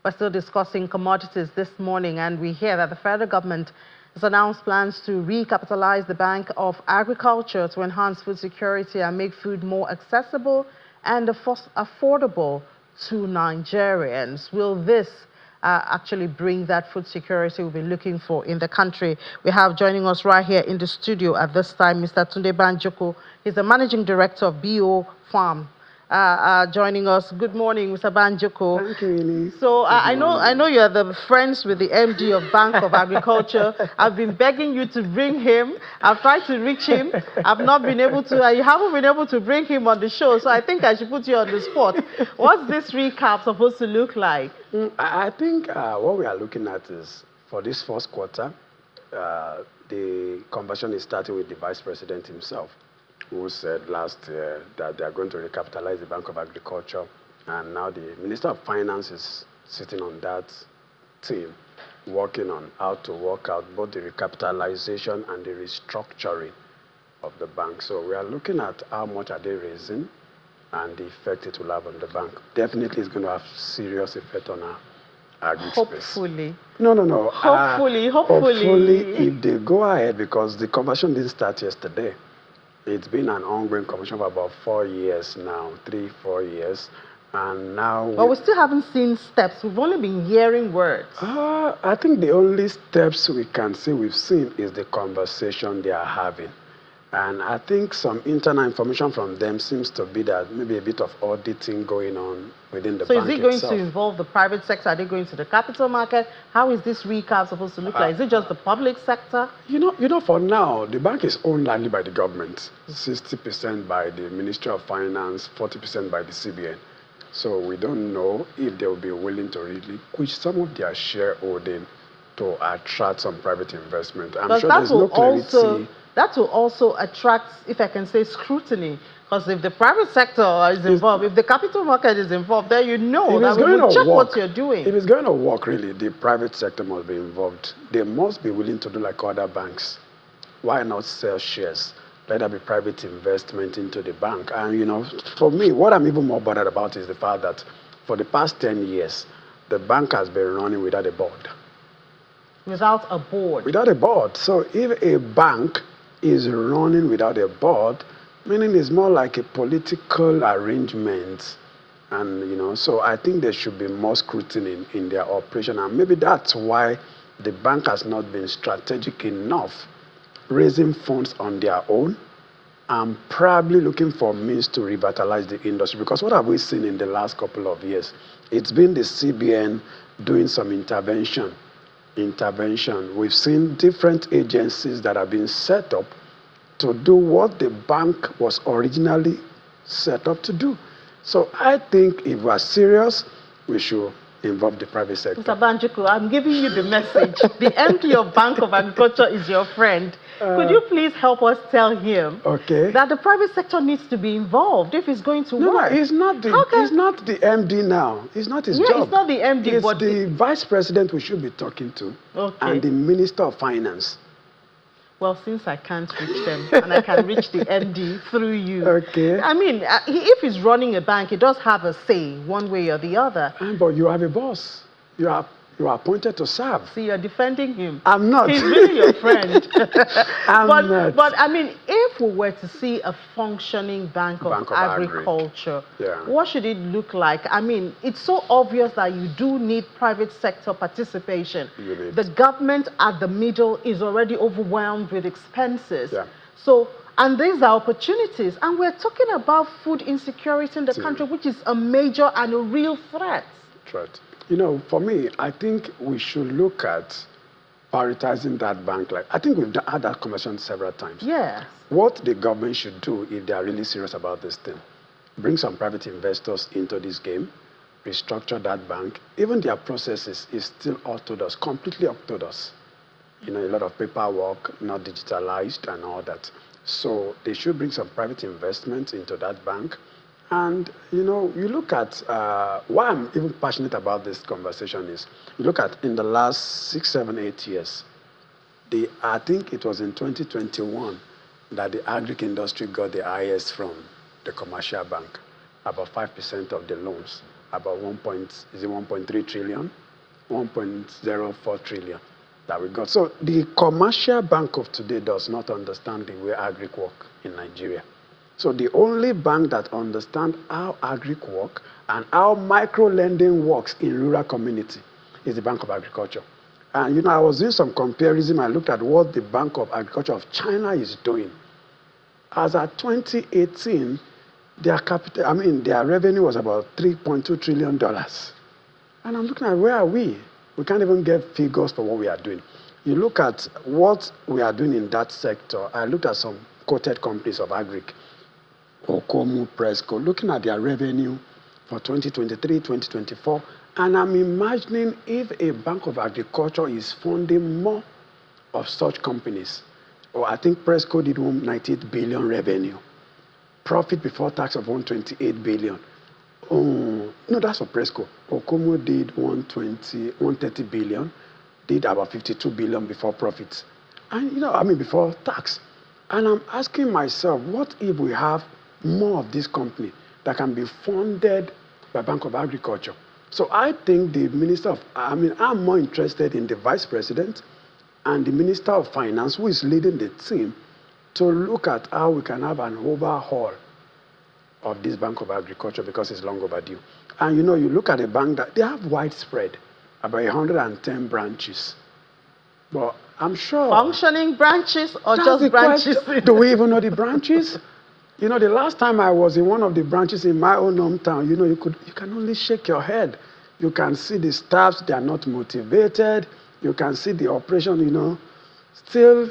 We're still discussing commodities this morning, and we hear that the federal government has announced plans to recapitalize the Bank of Agriculture to enhance food security and make food more accessible and affordable to Nigerians. Will this actually bring that food security we've been looking for in the country? We have joining us right here in the studio at this time Mr. Tunde Banjoko. He's the Managing Director of BO Farm. Joining us. Good morning, Mr. Banjoko. Thank you, Elise. So I know you're the friends with the MD of Bank of Agriculture. I've been begging you to bring him. I've tried to reach him. I've not been able to. You haven't been able to bring him on the show. So I think I should put you on the spot. What's this recap supposed to look like? I think what we are looking at is for this first quarter, the conversion is starting with the Vice President himself, who said last year that they are going to recapitalize the Bank of Agriculture, and now the Minister of Finance is sitting on that team, working on how to work out both the recapitalization and the restructuring of the bank. So we are looking at how much are they raising and the effect it will have on the bank. Definitely it's going to have serious effect on our agri space. Hopefully. No. Hopefully. Hopefully, if they go ahead, because the conversion didn't start yesterday. It's been an ongoing conversion for about 4 years now, 3-4 years. And now... But we still haven't seen steps. We've only been hearing words. I think the only steps we can say we've seen is the conversation they are having. And I think some internal information from them seems to be that maybe a bit of auditing going on within the bank itself. So is it going to involve the private sector? Are they going to the capital market? How is this recap supposed to look like? Is it just the public sector? You know, for now, the bank is owned largely by the government. 60% by the Ministry of Finance, 40% by the CBN. So we don't know if they will be willing to relinquish some of their shareholding to attract some private investment. I'm sure there's no clarity. That will also attract, if I can say, scrutiny. Because if the private sector is involved, if the capital market is involved, then you know that we will check what you're doing. If it's going to work, really, the private sector must be involved. They must be willing to do like other banks. Why not sell shares? Let there be private investment into the bank. And, you know, for me, what I'm even more bothered about is the fact that for the past 10 years, the bank has been running without a board. Without a board? Without a board. So if a bank is running without a board, meaning it's more like a political arrangement. And, you know, so I think there should be more scrutiny in their operation. And maybe that's why the bank has not been strategic enough, raising funds on their own and probably looking for means to revitalize the industry. Because what have we seen in the last couple of years? It's been the CBN doing some intervention. We've seen different agencies that have been set up to do what the bank was originally set up to do. So I think if we're serious, we should involve the private sector. Mr. Banjoko, I'm giving you the message. The MD of Bank of Agriculture is your friend. Could you please help us tell him that the private sector needs to be involved if it's going to work? No, he's not the MD now. It's not his job. It's not the MD. It's the Vice President we should be talking to and the Minister of Finance. Well, since I can't reach them and I can reach the MD through you. I mean, if he's running a bank, he does have a say one way or the other. But you have a boss. You are appointed to serve. See, you're defending him. I'm not. He's really your friend. I'm not. But I mean, if we were to see a functioning Bank of Agriculture, what should it look like? I mean, it's so obvious that you do need private sector participation. The government at the middle is already overwhelmed with expenses. So, and these are opportunities. And we're talking about food insecurity in the country, which is a major and a real threat. You know, for me, I think we should look at prioritizing that bank. Like, I think we've had that conversation several times. What the government should do if they are really serious about this thing, bring some private investors into this game, restructure that bank. Even their processes is still orthodox, completely orthodox. You know, a lot of paperwork, not digitalized and all that. So they should bring some private investment into that bank. And, you know, you look at why I'm even passionate about this conversation is, you look at in the last 6, 7, 8 years, I think it was in 2021 that the agric industry got the highest from the commercial bank, about 5% of the loans about 1.3 trillion, 1.04 trillion that we got. So the commercial bank of today does not understand the way agric work in Nigeria. So the only bank that understands how agric work and how micro-lending works in rural community is the Bank of Agriculture. And I was doing some comparison. I looked at what the Bank of Agriculture of China is doing. As at 2018, their revenue was about $3.2 trillion. And I'm looking at where are we? We can't even get figures for what we are doing. You look at what we are doing in that sector. I looked at some quoted companies of agric, Okomu, Presco, looking at their revenue for 2023, 2024. And I'm imagining if a Bank of Agriculture is funding more of such companies. I think Presco did 198 billion revenue. Profit before tax of 128 billion. Oh, no, that's for Presco. Okomo did 130 billion, did about 52 billion before profits. And, before tax. And I'm asking myself, what if we have more of this company that can be funded by Bank of Agriculture? So I think the I'm more interested in the Vice President and the Minister of Finance, who is leading the team, to look at how we can have an overhaul of this Bank of Agriculture because it's long overdue. And you look at a bank that they have widespread, about 110 branches. But I'm sure... Functioning branches or just branches? Do we even know the branches? The last time I was in one of the branches in my own hometown, you can only shake your head. You can see the staffs, they are not motivated. You can see the operation, still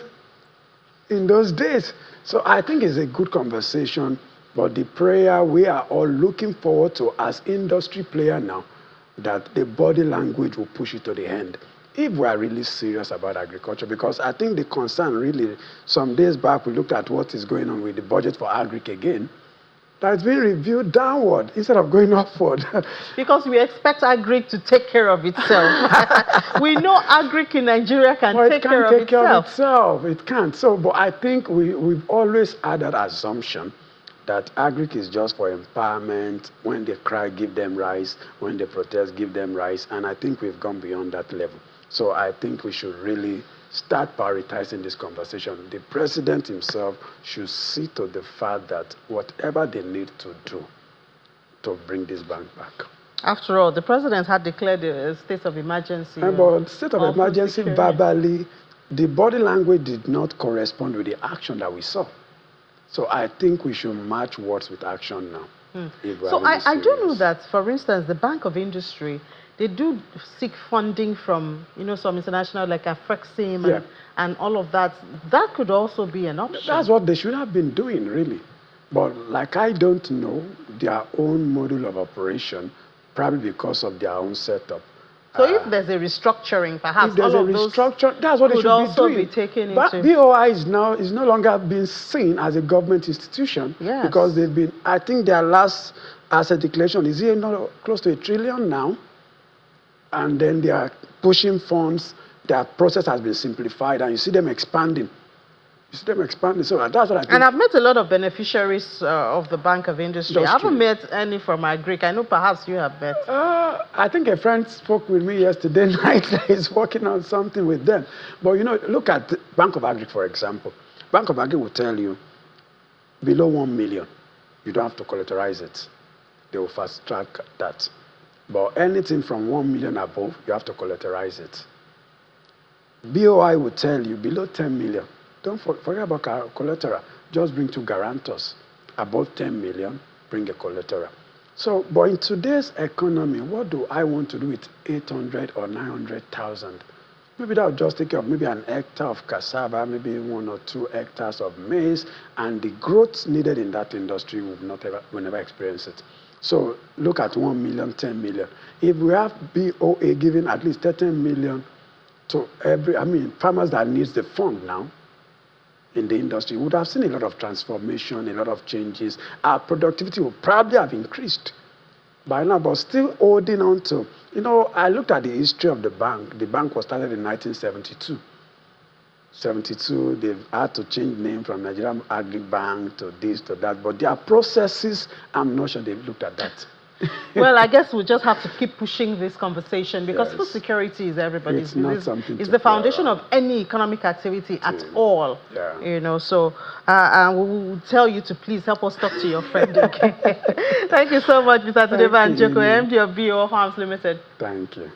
in those days. So I think it's a good conversation, but the prayer we are all looking forward to as industry player now, that the body language will push it to the end. If we are really serious about agriculture, because I think the concern really, some days back we looked at what is going on with the budget for agric again, that's been reviewed downward instead of going upward. Because we expect agric to take care of itself. We know agric in Nigeria can take care of itself. It can't. So, but I think we've always had that assumption that agric is just for empowerment. When they cry, give them rice. When they protest, give them rice. And I think we've gone beyond that level. So I think we should really start prioritizing this conversation. The president himself should see to the fact that whatever they need to do to bring this bank back. After all, the president had declared a state of emergency. But state of emergency verbally, the body language did not correspond with the action that we saw. So I think we should match words with action now. So I do know that, for instance, the Bank of Industry, they do seek funding from, some international, like Afrexim and all of that. That could also be an option. That's what they should have been doing, really. But I don't know their own model of operation, probably because of their own setup. So if there's a restructuring, perhaps if there's all a of restructure, that's what they should be doing. Be taken but into... BOI is no longer being seen as a government institution because they've been, I think their last asset declaration is close to $1 trillion now. And then they are pushing funds. Their process has been simplified, and you see them expanding. So that's what I think. And I've met a lot of beneficiaries of the Bank of Industry. I haven't met any from agric. I know perhaps you have met. I think a friend spoke with me yesterday night. He's working on something with them. But look at Bank of Agric, for example. Bank of Agric will tell you, below 1 million, you don't have to collateralize it. They will fast track that. But anything from 1 million above, you have to collateralize it. BOI will tell you below 10 million, don't forget about collateral. Just bring 2 guarantors. Above 10 million, bring a collateral. So, but in today's economy, what do I want to do with 800 or 900,000? Maybe that will just take care of maybe an hectare of cassava, maybe 1 or 2 hectares of maize, and the growth needed in that industry will never experience it. So look at 1 million, 10 million. If we have BOA giving at least 13 million to farmers that needs the fund now in the industry, we would have seen a lot of transformation, a lot of changes. Our productivity would probably have increased by now, but still holding on to, I looked at the history of the bank. The bank was started in 1972. 72, they've had to change name from Nigerian Agri Bank to this, to that. But their processes, I'm not sure they've looked at that. Well, I guess we'll just have to keep pushing this conversation because Yes. food security is everybody's It's not business. something It's to the play foundation around. of any economic activity at Yeah. all. Yeah. You know, so and we'll tell you to please help us talk to your friend. Okay. Thank you so much, Mr. Thank Tudeba you, Njoko, Amy. MD of BO Farms Limited. Thank you.